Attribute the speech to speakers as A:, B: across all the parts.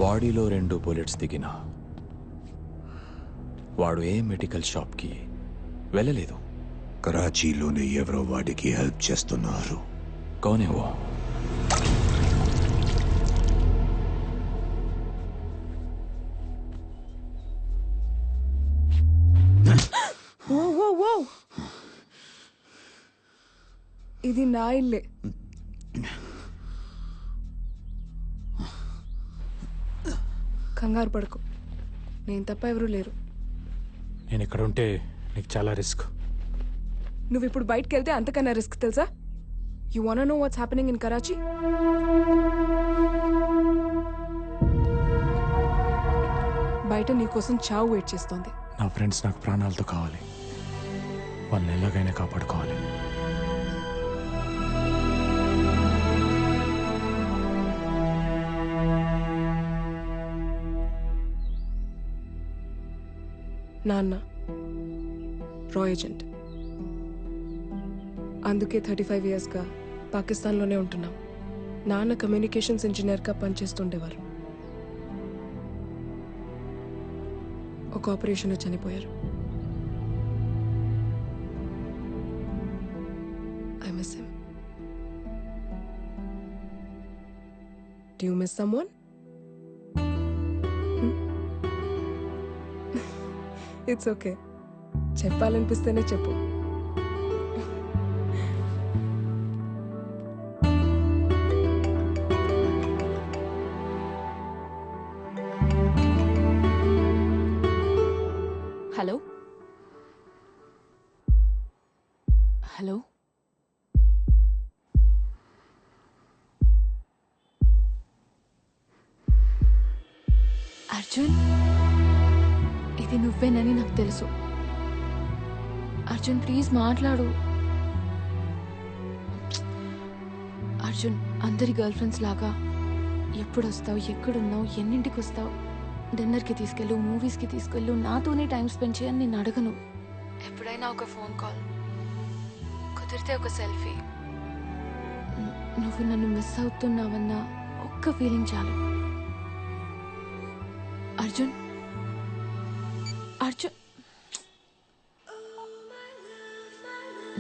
A: బాడీలో 2 బుల్లెట్స్ దిగినా వాడు ఏ మెడికల్ షాప్కి వెళ్ళలేదు.
B: కరాచీలోనే ఎవరో వాడికి హెల్ప్ చేస్తున్నారు.
A: కౌనేవో
C: ఇది నా ఇల్లే. కంగారు పడుకో, నేను తప్ప ఎవరూ లేరు.
D: నేను ఇక్కడ ఉంటే నీకు చాలా రిస్క్.
C: నువ్వు ఇప్పుడు బయటకు వెళ్తే అంతకన్నా రిస్క్ తెలుసా? You want know what's happening in Karachi? బయట నీ కోసం చావు వెయిట్ చేస్తోంది.
D: నా ఫ్రెండ్స్ నాకు ప్రాణాలతో కావాలి, వాళ్ళని ఎలాగైనా కాపాడుకోవాలి.
C: నాన్న రా ఏజెంట్, అందుకే 35 ఇయర్స్గా పాకిస్తాన్లోనే ఉంటున్నాం. నాన్న కమ్యూనికేషన్స్ ఇంజనీర్గా పనిచేస్తుండేవారు. ఒక ఆపరేషన్లో చనిపోయారు. I miss him. Do you miss someone? It's okay, చెప్పాలనిపిస్తేనే చెప్పు.
E: హలో హలో అర్జున్, ఇది నువ్వేనని నాకు తెలుసు. అర్జున్ ప్లీజ్ మాట్లాడు. అర్జున్, అందరి గర్ల్ ఫ్రెండ్స్ లాగా ఎప్పుడు వస్తావు, ఎక్కడున్నావు, ఎన్నింటికి వస్తావు, డిన్నర్కి తీసుకెళ్ళు, మూవీస్కి తీసుకెళ్ళు, నాతోనే టైం స్పెండ్ చేయని నేను అడగను. ఎప్పుడైనా ఒక ఫోన్ కాల్, కుదిరితే ఒక సెల్ఫీ. నువ్వు నన్ను మిస్ అవుతున్నావన్న ఒక్క ఫీలింగ్ చాలు. అర్జున్, అర్జున్,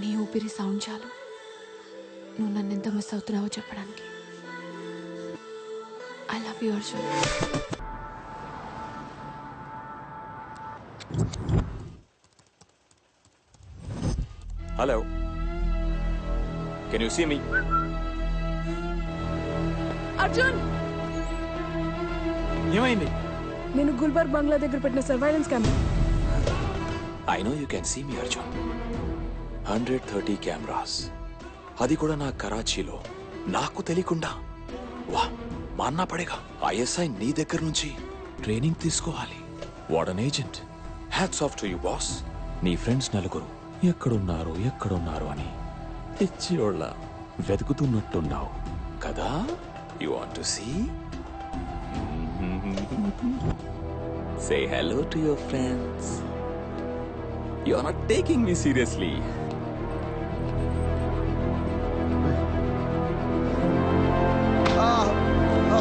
E: నీ ఊపిరి సౌండ్ చాలు నువ్వు నన్ను ఎంత మిస్ అవుతున్నావో చెప్పడానికి. I love you Arjun.
A: Hello, can you see me?
C: Arjun,
D: ఏమైంది?
C: నేను గుల్బర్గ్ బంగ్లా దగ్గర పెట్టిన surveillance camera.
A: I know you can see me Arjun. 130 cameras, అది కూడా నా కరాచీలో, నాకు తెలియకుండా. వా, మాన్నా పడేగా. ఐఎస్ఐ నీ దగ్గర నుంచి ట్రైనింగ్ తీసుకోవాలి. What an agent. Hats off to you boss. నీ ఫ్రెండ్స్ నలుగురు ఎక్కడున్నారు అని తెచ్చియోళ్ళ వెతుకుతున్నట్టున్నావు కదా. You want to see? Say hello to your friends. You are not taking me seriously.
D: No.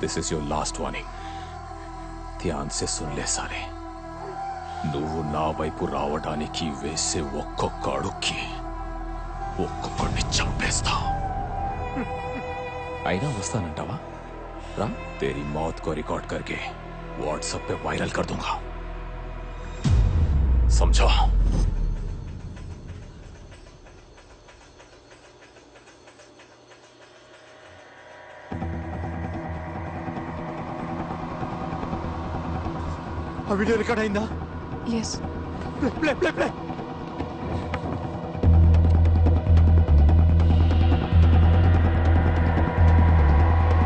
A: This is your last warning. ध्यान से सुन ले साले. నువ్వు నా వైపు రావడానికి వేసే ఒక్కొక్క అడుక్కి ఒక్కొక్కడిని చంపేస్తా. అయినా వస్తానంటావా? రా, तेरी मौत को रिकॉर्ड करके व्हाट्सएप पे वायरल कर दूंगा. समझा?
D: ఆ వీడియో రికార్డ్ అయిందా?
C: Yes.
D: Play play play.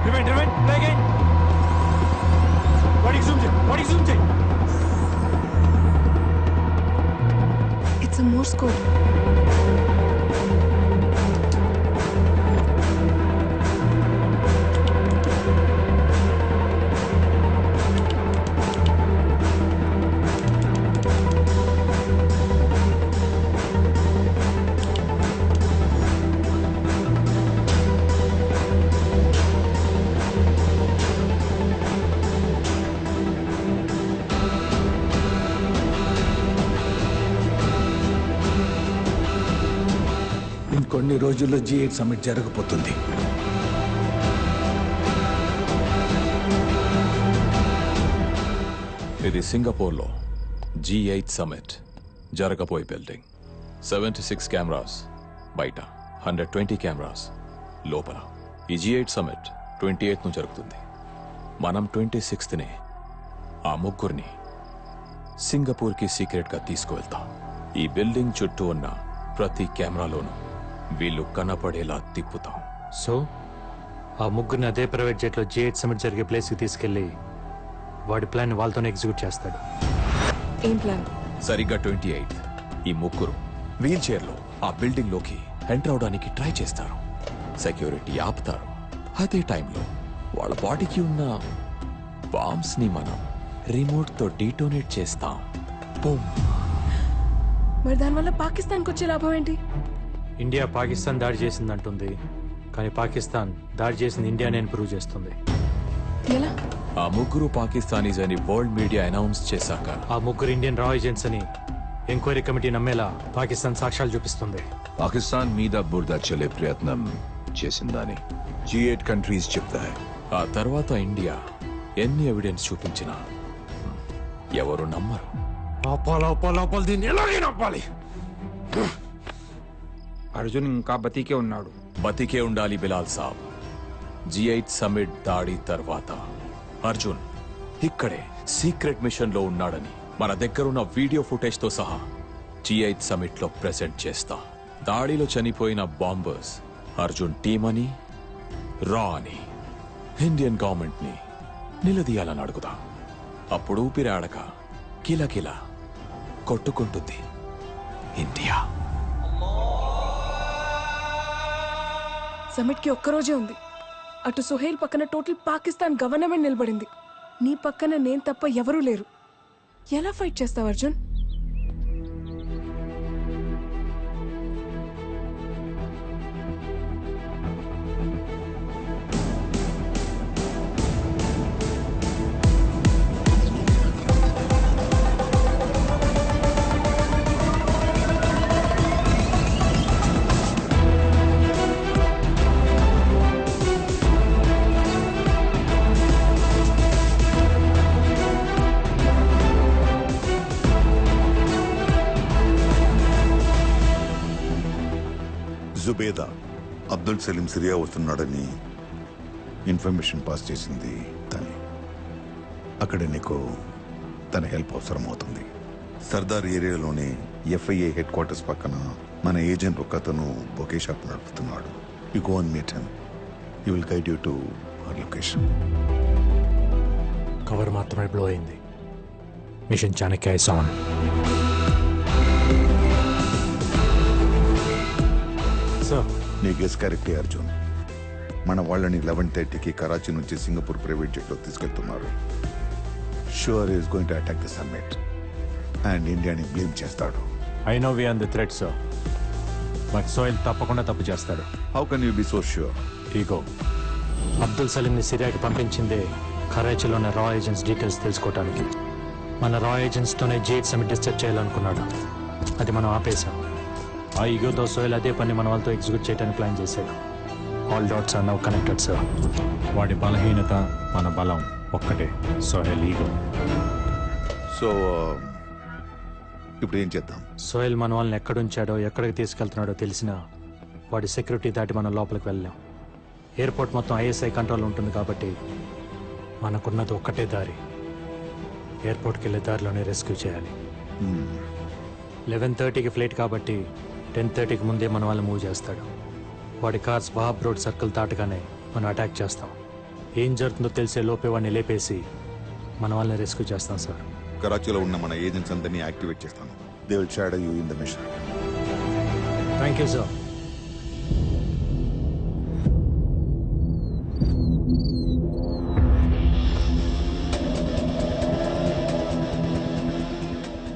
D: Rewind rewind play again. బాడీకి జూమ్ చేయి.
C: It's a Morse code.
B: ఇంకొన్ని రోజుల్లో G8 సమ్మిట్ జరగబోతుంది.
A: ఇది సింగపూర్లో G8 సమ్మిట్ జరగబోయే బిల్డింగ్. 76 కెమెరాస్ బయట, 120 కెమెరాస్ లోపల. ఈ G8 సమ్మిట్ 28ను జరుగుతుంది. మనం 26నే ఆ ముగ్గురిని సింగపూర్కి సీక్రెట్గా తీసుకువెళ్తాం. ఈ బిల్డింగ్ చుట్టూ ఉన్న ప్రతి కెమెరాలోనూ వీళ్ళు కనపడేలా తిప్పుతాం.
D: సో ఆ ముగ్గురిని అదే ప్రైవేట్ జెట్లో G8 సమిట్ జరిగే ప్లేస్కి తీసుకెళ్ళి వాడి ప్లాన్ వాళ్ళతోనే ఎగ్జిక్యూట్ చేస్తాడు.
C: ఏం ప్లాన్?
A: సరిగ్గా 28 ఈ ముగ్గురు వీల్ చైర్లో ఆ బిల్డింగ్ లోకి ఎంటర్ అవడానికి ట్రై చేస్తారు. సెక్యూరిటీ ఆపుతారు. అదే టైంలో వాళ్ళ బాడీకి ఉన్న బాంబ్స్ ని మనం రిమోట్ తో డీటోనేట్ చేస్తాం. బూమ్.
C: మరి దానివల్ల పాకిస్తాన్కి వచ్చే లాభం ఏంటి?
D: ఇండియా పాకిస్తాన్ దాడి చేసిందంటుంది, కానీ పాకిస్తాన్ దాడి చేసింది ఇండియానే ప్రూవ్ చేస్తుంది.
C: ఎలా?
A: ఆ ముగ్గురు పాకిస్తానీస్ అని వరల్డ్ మీడియా అనౌన్స్ చేశాక
D: ఆ ముగ్గురు ఇండియన్ రా ఏజెంట్స్ అని ఎంక్వైరీ కమిటీ నమ్మేలా పాకిస్తాన్ సాక్ష్యాలు చూపిస్తుంది.
B: పాకిస్తాన్ మీద బురద చల్లే ప్రయత్నం చేసిందని G8 కంట్రీస్ చెప్తాయి.
A: ఆ తర్వాత ఇండియా ఎన్ని ఎవిడెన్స్ చూపించినా ఎవరు నమ్మరు.
D: దీన్ని ఎలాగైనా ఆపాలి.
F: అర్జున్ ఇంకా బతికే ఉన్నాడు.
A: బతికే ఉండాలి బిలాల్ సాబ్. G8 సమ్మిట్ దాడి తర్వాత అర్జున్ ఇక్కడే సీక్రెట్ మిషన్ లో ఉన్నాడని మన దగ్గరున్న వీడియో ఫుటేజ్ తో సహా G8 సమ్మిట్ లో ప్రెజెంట్ చేస్తా. దాడిలో చనిపోయిన బాంబర్స్ అర్జున్ టీమ్ అని, రా అని ఇండియన్ గవర్నమెంట్ ని నిలదీయాలని అడుగుదా. అప్పుడు ఊపిరాడక కిలకిలా కొట్టుకుంటుంది ఇండియా.
C: సమిట్ కి ఒక్కరోజే ఉంది. అటు సుహేల్ పక్కన టోటల్ పాకిస్తాన్ గవర్నమెంట్ నిలబడింది. నీ పక్కన నేను తప్ప ఎవరూ లేరు. ఎలా ఫైట్ చేస్తావు అర్జున్?
G: జుబేదా అబ్దుల్ సలీం సిరియా వస్తున్నాడని ఇన్ఫర్మేషన్ పాస్ చేసింది తనే. అక్కడ నీకు తన హెల్ప్ అవసరం అవుతుంది. సర్దార్ ఏరియాలోనే FIA హెడ్ క్వార్టర్స్ పక్కన మన ఏజెంట్ ఒక అతను బొకే షాప్ నడుపుతున్నాడు. You go and meet him. He will guide you to our location.
D: Cover మాత్రమే బ్లో అయింది. Mission Chanakya is on.
G: నీ గెస్ కరెక్టే అర్జున్. మన వాళ్ళని 11:30కి కరాచీ నుంచి సింగపూర్ ప్రైవేట్ జెట్లో తీసుకెళ్తున్నారు. షూర్ is going to attack the summit and ఇండియాని బ్లేమ్ చేస్తాడు.
D: I know we are the threat sir, but Sohail తప్పకుండా తప్పు చేస్తాడు.
G: How can you be so sure?
D: Ego. Abdul సలీంని సిరియాకి పంపించిందే కరాచీలోని రా ఏజెంట్స్ డీటెయిల్స్ తెలుసుకోవడానికి. మన రా ఏజెంట్స్తోనే G8 సమిట్ డిస్టర్బ్ చేయాలనుకున్నాడు. అది మనం ఆపేశాం. ఆ ఈగోతో సోహెల్ అదే పని మన వాళ్ళతో ఎగ్జిక్యూట్ చేయడానికి ప్లాన్ చేశాడు. All dots are now connected sir. వాడి బలహీనత మన బలం ఒక్కటే, సోహెల్ ఈగో.
G: సో ఇప్పుడు ఏం చేద్దాం?
D: సోహెల్ మన వాళ్ళని ఎక్కడుంచాడో ఎక్కడికి తీసుకెళ్తున్నాడో తెలిసినా వాడి సెక్యూరిటీ దాటి మనం లోపలికి వెళ్ళాం. ఎయిర్పోర్ట్ మొత్తం ISI కంట్రోల్ ఉంటుంది కాబట్టి మనకున్నది ఒక్కటే దారి, ఎయిర్పోర్ట్కి వెళ్ళే దారిలోనే రెస్క్యూ చేయాలి 11:30కి ఫ్లైట్ కాబట్టి 10:30కి ముందే మన వాళ్ళు మూవ్ చేస్తాడు. వాడి కార్స్ వాహబ్ రోడ్ సర్కిల్ దాటగానే మనం అటాక్ చేస్తాం. ఏం జరుగుతుందో తెలిసే లోపే వాడిని లేపేసి మన వాళ్ళని రెస్క్యూ చేస్తాం సార్.
G: కరాచీలో ఉన్న మన ఏజెంట్స్ అందరినీ యాక్టివేట్ చేస్తాను. They will shadow you in the mission.
D: Thank you sir.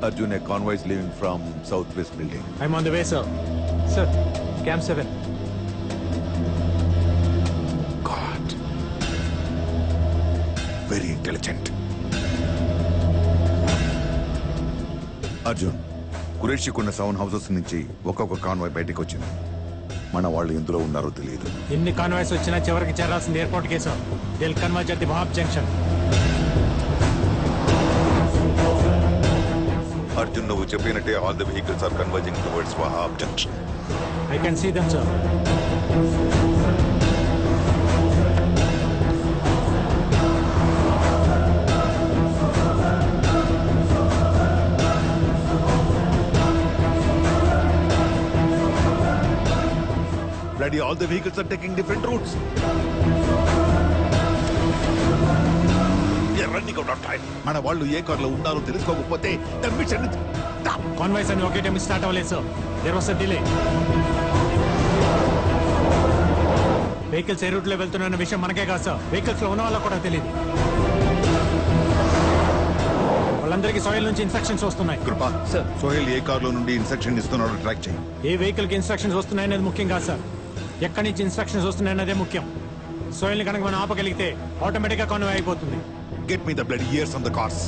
G: Arjun, a convoy is leaving from Southwest building.
D: I'm on the way sir. Sir camp 7.
G: God. Very intelligent. Arjun, కురేషికున్న 7 houses నుంచి ఒక్కొక్క convoy బయటకు వచ్చింది. మన వాళ్ళు ఎందులో ఉన్నారో తెలియదు.
D: ఎన్ని కాన్వాయ్స్ వచ్చినా చివరికి చేరాల్సింది airport case. They'll converge at the Wahab junction.
G: Arjun, నువ్వు చెప్పినట్టే all the vehicles are converging towards Wahab junction.
D: I can see them sir.
G: Bloody, all the vehicles are taking different routes. We are running out of time. మన వాళ్ళు ఏ కార్లో ఉన్నారో తెలుసుకోకపోతే the mission is done.
D: Convoys అని ఒకే time start అవ్వలేదు sir. There was a delay. Vehicles ఏ రూట్లో వెళ్తున్న విషయం మనకే కాదు సార్, వెహికల్స్ లో ఉన్న వాళ్ళకి కూడా తెలియదు. వాళ్ళందరికీ సోహెల్ నుంచి ఇన్స్ట్రక్షన్స్ వస్తున్నాయి.
G: కృపా సార్, సోహెల్ ఏ కార్లో నుండి ఇన్స్ట్రక్షన్ ఇస్తున్నాడో ట్రాక్ చేయి.
D: ఏ వెహికల్ కి ఇన్స్ట్రక్షన్స్ వస్తున్నాయనేది ముఖ్యం కాదు సార్, ఎక్కడి నుంచి ఇన్స్ట్రక్షన్స్ వస్తున్నాయన్నదే ముఖ్యం. సోహెల్ ని కనుక మనం ఆపగలిగితే ఆటోమేటిక్ గా కాన్వాయ్ అయిపోతుంది.
G: Get me the bloody ears on the cars.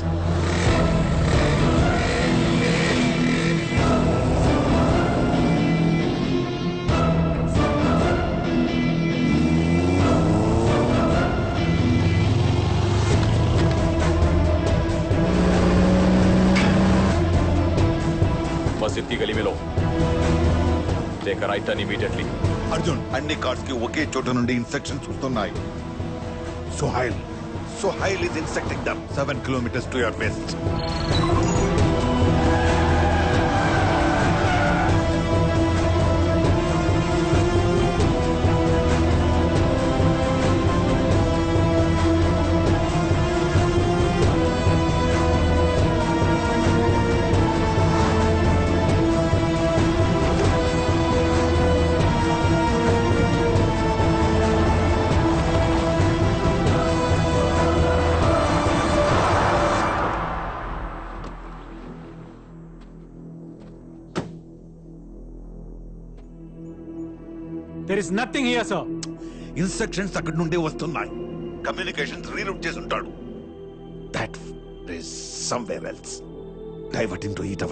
A: मस्जिद की गली में लो. Take a right turn immediately.
G: Arjun, అన్ని కార్స్ కి ఒకే చోట నుండి ఇన్స్ట్రక్షన్స్ వస్తున్నాయి. Sohail is instructing them 7 kilometers to your west.
D: There is nothing here, sir.
G: Instructions అక్కడి నుండే వస్తున్నాయి. కమ్యూనికేషన్స్ రీరూట్ చేసి ఉంటాడు. That is somewhere else. Divert into eat